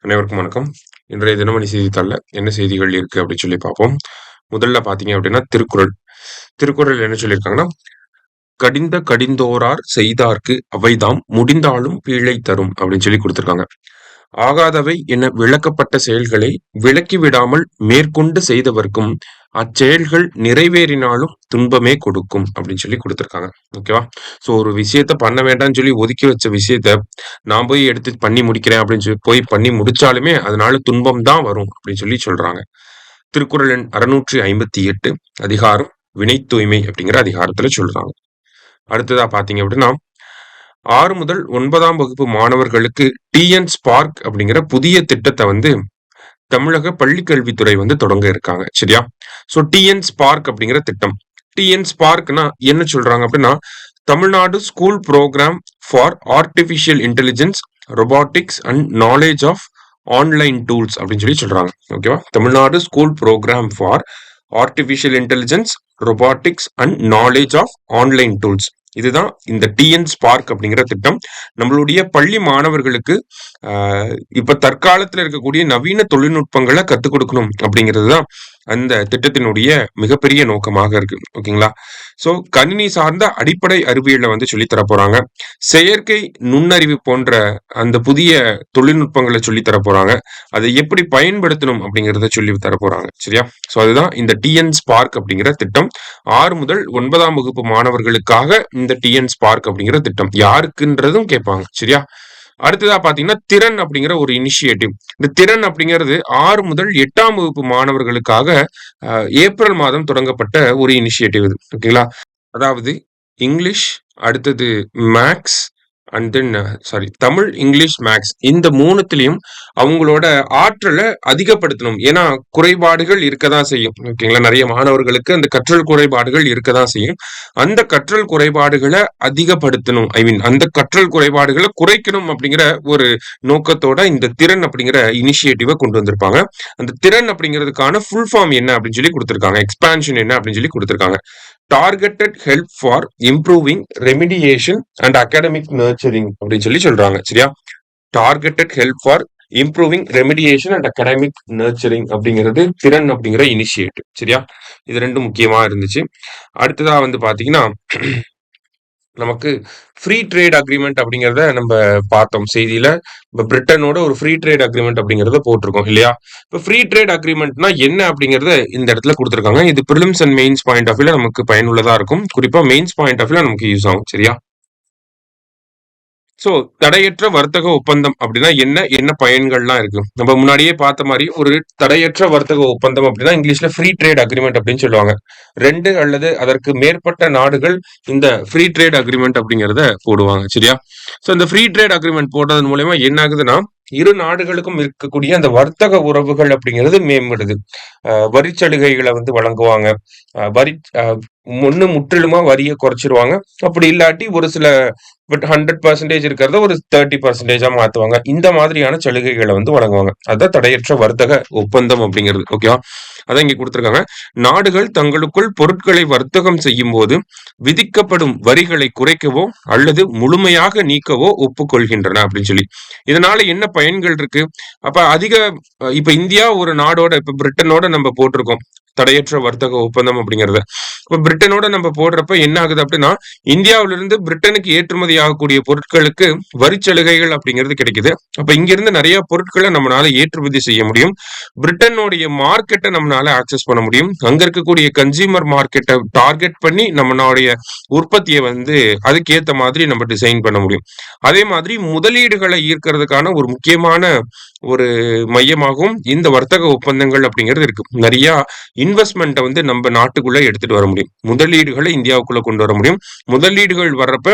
அனைவருக்கும் வணக்கம். இன்றைய தினமணி செய்தித்தாள்ல என்ன செய்திகள் இருக்கு அப்படின்னு சொல்லி பார்ப்போம். முதல்ல பார்த்தீங்க அப்படின்னா திருக்குறள். திருக்குறள் என்ன சொல்லியிருக்காங்கன்னா, கடிந்தோரார் செய்தார்க்கு அவைதாம் முடிந்தாலும் பீழை தரும் அப்படின்னு சொல்லி கொடுத்திருக்காங்க. ஆகாதவை என விளக்கப்பட்ட செயல்களை விலக்கி விடாமல் மேற்கொண்டு செய்தவர்க்கும் அச்செயல்கள் நிறைவேறினாலும் துன்பமே கொடுக்கும் அப்படின்னு சொல்லி கொடுத்திருக்காங்க. ஓகேவா? சோ ஒரு விஷயத்த பண்ண வேண்டாம்னு சொல்லி ஒதுக்கி வச்ச விஷயத்த நான் போய் எடுத்து பண்ணி முடிக்கிறேன் அப்படின்னு சொல்லி போய் பண்ணி முடிச்சாலுமே அதனால துன்பம் தான் வரும் அப்படின்னு சொல்லி சொல்றாங்க. திருக்குறள் எண் 658 அதிகாரம் வினை தூய்மை அப்படிங்கிற அதிகாரத்துல சொல்றாங்க. அடுத்ததா பாத்தீங்க அப்படின்னா 6 முதல் 9ஆம் வகுப்பு மாணவர்களுக்கு டிஎன் ஸ்பார்க் அப்படிங்கிற புதிய திட்டத்தை வந்து தமிழக பள்ளிக்கல்வித்துறை வந்து தொடங்க இருக்காங்க. சரியா? சோ டிஎன் ஸ்பார்க் அப்படிங்கிற திட்டம். டிஎன் ஸ்பார்க்னா என்ன சொல்றாங்க அப்படின்னா, Tamil Nadu school program for artificial intelligence robotics and knowledge of online tools அப்படின்னு சொல்லி சொல்றாங்க. ஓகேவா? Tamil Nadu school program for artificial intelligence robotics and knowledge of online tools. இதுதான் இந்த டிஎன் ஸ்பார்க் அப்படிங்கிற திட்டம். நம்மளுடைய பள்ளி மாணவர்களுக்கு இப்ப தற்காலத்துல இருக்கக்கூடிய நவீன தொழில்நுட்பங்களை கத்துக் கொடுக்கணும் அப்படிங்கிறது தான் அந்த திட்டத்தினுடைய மிகப்பெரிய நோக்கமாக இருக்கு. ஓகேங்களா? சோ கணினி சார்ந்த அடிப்படை அறிவியலை வந்து சொல்லி தர போறாங்க. செயற்கை நுண்ணறிவு போன்ற அந்த புதிய தொழில்நுட்பங்களை சொல்லி தர போறாங்க. அதை எப்படி பயன்படுத்தணும் அப்படிங்கிறத சொல்லி தர போறாங்க. சரியா? சோ அதுதான் இந்த டிஎன் ஸ்பார்க் அப்படிங்கிற திட்டம். 6 முதல் 9ஆம் வகுப்பு மாணவர்களுக்காக இந்த டிஎன் ஸ்பார்க் அப்படிங்கிற திட்டம் யாருக்குன்றதும் கேட்பாங்க. சரியா? அடுத்ததா பாத்தீங்கன்னா திறன் அப்படிங்கிற ஒரு இனிஷியேட்டிவ். இந்த திறன் அப்படிங்கிறது 6 முதல் 8ஆம் வகுப்பு மாணவர்களுக்காக ஏப்ரல் மாதம் தொடங்கப்பட்ட ஒரு இனிஷியேட்டிவ் இது. ஓகேங்களா? அதாவது இங்கிலீஷ், அடுத்தது maths and then Tamil, English, maths இந்த மூணுத்திலையும் அவங்களோட ஆற்றலை அதிகப்படுத்தணும். ஏன்னா குறைபாடுகள் இருக்கதான் செய்யும். ஓகேங்களா? நிறைய மாணவர்களுக்கு அந்த கற்றல் குறைபாடுகள் இருக்கதான் செய்யும். அந்த கற்றல் குறைபாடுகளை அதிகப்படுத்தணும், அந்த கற்றல் குறைபாடுகளை குறைக்கணும் அப்படிங்கிற ஒரு நோக்கத்தோட இந்த திறன் அப்படிங்கிற இனிஷியேட்டிவை கொண்டு வந்திருப்பாங்க. அந்த திறன் அப்படிங்கிறதுக்கான ஃபுல் ஃபார்ம் என்ன அப்படின்னு சொல்லி கொடுத்திருக்காங்க, எக்ஸ்பான்ஷன் என்ன அப்படின்னு சொல்லி கொடுத்திருக்காங்க. Targeted help for improving remediation and academic nurturing அப்படின்னு சொல்லி சொல்றாங்க. சரியா? Targeted help for improving remediation and academic nurturing அப்படிங்கிறது திறன் அப்படிங்கிற இனிஷியேட்டிவ். சரியா? இது ரெண்டும் முக்கியமா இருந்துச்சு. அடுத்ததா வந்து பாத்தீங்கன்னா நமக்கு ஃப்ரீ ட்ரேட் அக்ரிமெண்ட் அப்படிங்கிறத நம்ம பார்த்தோம் செய்தியில. இப்ப பிரிட்டனோட ஒரு ஃப்ரீ ட்ரேட் அக்ரிமெண்ட் அப்படிங்கறத போட்டிருக்கோம் இல்லையா? இப்ப ஃப்ரீ ட்ரேட் அக்ரிமெண்ட்னா என்ன அப்படிங்கறத இந்த இடத்துல கொடுத்திருக்காங்க. இது prelims and mains point of வியூல நமக்கு பயனுள்ளதா இருக்கும். குறிப்பா மெயின்ஸ் பாயிண்ட் ஆஃப் வியூல நமக்கு யூஸ் ஆகும். சரியா? சோ தடையற்ற வர்த்தக ஒப்பந்தம் அப்படின்னா என்ன பயன்கள்லாம் இருக்கு? நம்ம முன்னாடியே பார்த்த மாதிரி ஒரு தடையற்ற வர்த்தக ஒப்பந்தம் அப்படின்னா இங்கிலீஷ்ல ஃப்ரீ ட்ரேட் அக்ரிமெண்ட் அப்படின்னு சொல்லுவாங்க. 2 அல்லது அதற்கு மேற்பட்ட நாடுகள் இந்த ஃப்ரீ ட்ரேட் அக்ரிமெண்ட் அப்படிங்கறத போடுவாங்க. சரியா? சோ இந்த ஃப்ரீ ட்ரேட் அக்ரிமெண்ட் போடுறது மூலமா என்ன ஆகுதுன்னா இரு நாடுகளுக்கும் இருக்கக்கூடிய அந்த வர்த்தக உறவுகள் அப்படிங்கிறது மேம்படுது. வரி சலுகைகளை வந்து வழங்குவாங்க. வரி ஒண்ணு முற்றிலுமா வரியை குறைச்சிருவாங்க. அப்படி இல்லாட்டி ஒரு சில 100% இருக்கிறத ஒரு 30% மாத்துவாங்க. இந்த மாதிரியான சலுகைகளை வந்து வழங்குவாங்க. அதான் தடையற்ற வர்த்தக ஒப்பந்தம் அப்படிங்கிறது. ஓகேவா? அதான் இங்க கொடுத்திருக்காங்க. நாடுகள் தங்களுக்குள் பொருட்களை வர்த்தகம் செய்யும் போது விதிக்கப்படும் வரிகளை குறைக்கவோ அல்லது முழுமையாக நீக்கவோ ஒப்புக்கொள்கின்றன அப்படின்னு சொல்லி. இதனால என்ன பயன்கள் இருக்கு? அப்ப இப்ப இந்தியா ஒரு நாடோட, இப்ப பிரிட்டனோட நம்ம போட்டிருக்கோம் தடையற்ற வர்த்தக ஒப்பந்தம் அப்படிங்கறத. இப்ப பிரிட்டனோட நம்ம போடுறப்ப என்ன ஆகுது அப்படின்னா இந்தியாவிலிருந்து பிரிட்டனுக்கு ஏற்றுமதி ஆகக்கூடிய பொருட்களுக்கு வரி சலுகைகள் அப்படிங்கிறது கிடைக்குது. அப்ப இங்க இருந்து நிறைய பொருட்களை நம்மளால ஏற்றுமதி செய்ய முடியும். பிரிட்டனுடைய மார்க்கெட்டை நம்மளால ஆக்சஸ் பண்ண முடியும். அங்க இருக்கக்கூடிய கன்சியூமர் மார்க்கெட்டை டார்கெட் பண்ணி நம்மளுடைய உற்பத்தியை வந்து அதுக்கேத்த மாதிரி நம்ம டிசைன் பண்ண முடியும். அதே மாதிரி முதலீடுகளை ஈர்க்கிறதுக்கான ஒரு முக்கியமான ஒரு மையமாகவும் இந்த வர்த்தக ஒப்பந்தங்கள் அப்படிங்கிறது இருக்கு. நிறைய இன்வெஸ்ட்மெண்ட்டை வந்து நம்ம நாட்டுக்குள்ள எடுத்துட்டு வர முடியும். முதலீடுகளை இந்தியாவுக்குள்ள கொண்டு வர முடியும். முதலீடுகள் வர்றப்ப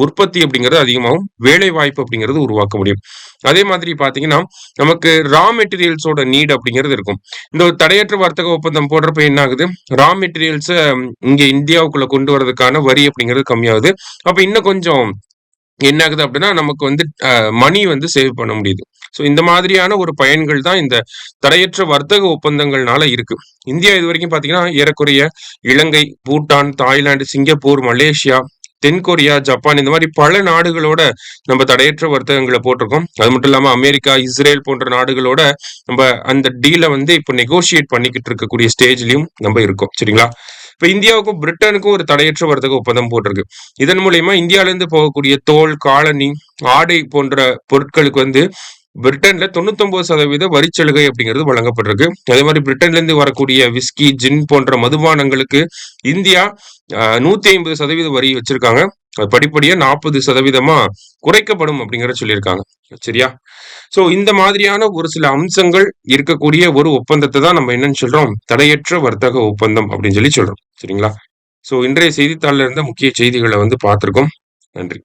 உற்பத்தி அப்படிங்கிறது அதிகமாகும், வேலை வாய்ப்பு அப்படிங்கிறது உருவாக்க முடியும். அதே மாதிரி பாத்தீங்கன்னா நமக்கு ரா மெட்டீரியல்ஸோட நீட் அப்படிங்கிறது இருக்கும். இந்த ஒரு தடையற்ற வர்த்தக ஒப்பந்தம் போடுறப்ப என்ன ஆகுது? ரா மெட்டீரியல்ஸ இங்க இந்தியாவுக்குள்ள கொண்டு வரதுக்கான வரி அப்படிங்கிறது கம்மியாகுது. அப்ப இன்னும் கொஞ்சம் என்ன ஆகுது அப்படின்னா நமக்கு வந்து மணி வந்து சேவ் பண்ண முடியுது. ஸோ இந்த மாதிரியான ஒரு பயன்கள் தான் இந்த தடையற்ற வர்த்தக ஒப்பந்தங்கள்னால இருக்கு. இந்தியா இது வரைக்கும் பாத்தீங்கன்னா ஏறக்குறைய இலங்கை, பூட்டான், தாய்லாந்து, சிங்கப்பூர், மலேசியா, தென்கொரியா, ஜப்பான் இந்த மாதிரி பல நாடுகளோட நம்ம தடையற்ற வர்த்தகங்களை போட்டிருக்கோம். அது மட்டும் இல்லாம அமெரிக்கா, இஸ்ரேல் போன்ற நாடுகளோட நம்ம அந்த டீலை வந்து இப்போ நெகோசியேட் பண்ணிக்கிட்டு இருக்கக்கூடிய ஸ்டேஜ்லயும் நம்ம இருக்கோம். சரிங்களா? இப்ப இந்தியாவுக்கும் பிரிட்டனுக்கும் ஒரு தடையற்ற வர்த்தக ஒப்பந்தம் போட்டிருக்கு. இதன் மூலியமா இந்தியால இருந்து போகக்கூடிய தோல், காலணி, ஆடை போன்ற பொருட்களுக்கு வந்து பிரிட்டன்ல 99% வரிச்சலுகை அப்படிங்கிறது வழங்கப்பட்டிருக்கு. அதே மாதிரி பிரிட்டன்ல இருந்து வரக்கூடிய விஸ்கி, ஜின் போன்ற மதுபானங்களுக்கு இந்தியா 150% வரி வச்சிருக்காங்க. அது படிப்படியா 40% குறைக்கப்படும் அப்படிங்கறத சொல்லியிருக்காங்க. சரியா? சோ இந்த மாதிரியான ஒரு சில அம்சங்கள் இருக்கக்கூடிய ஒரு ஒப்பந்தத்தை தான் நம்ம என்னன்னு சொல்றோம், தடையற்ற வர்த்தக ஒப்பந்தம் அப்படின்னு சொல்லி சொல்றோம். சரிங்களா? சோ இன்றைய செய்தித்தாள்ல இருந்த முக்கிய செய்திகளை வந்து பார்த்திருக்கோம். நன்றி.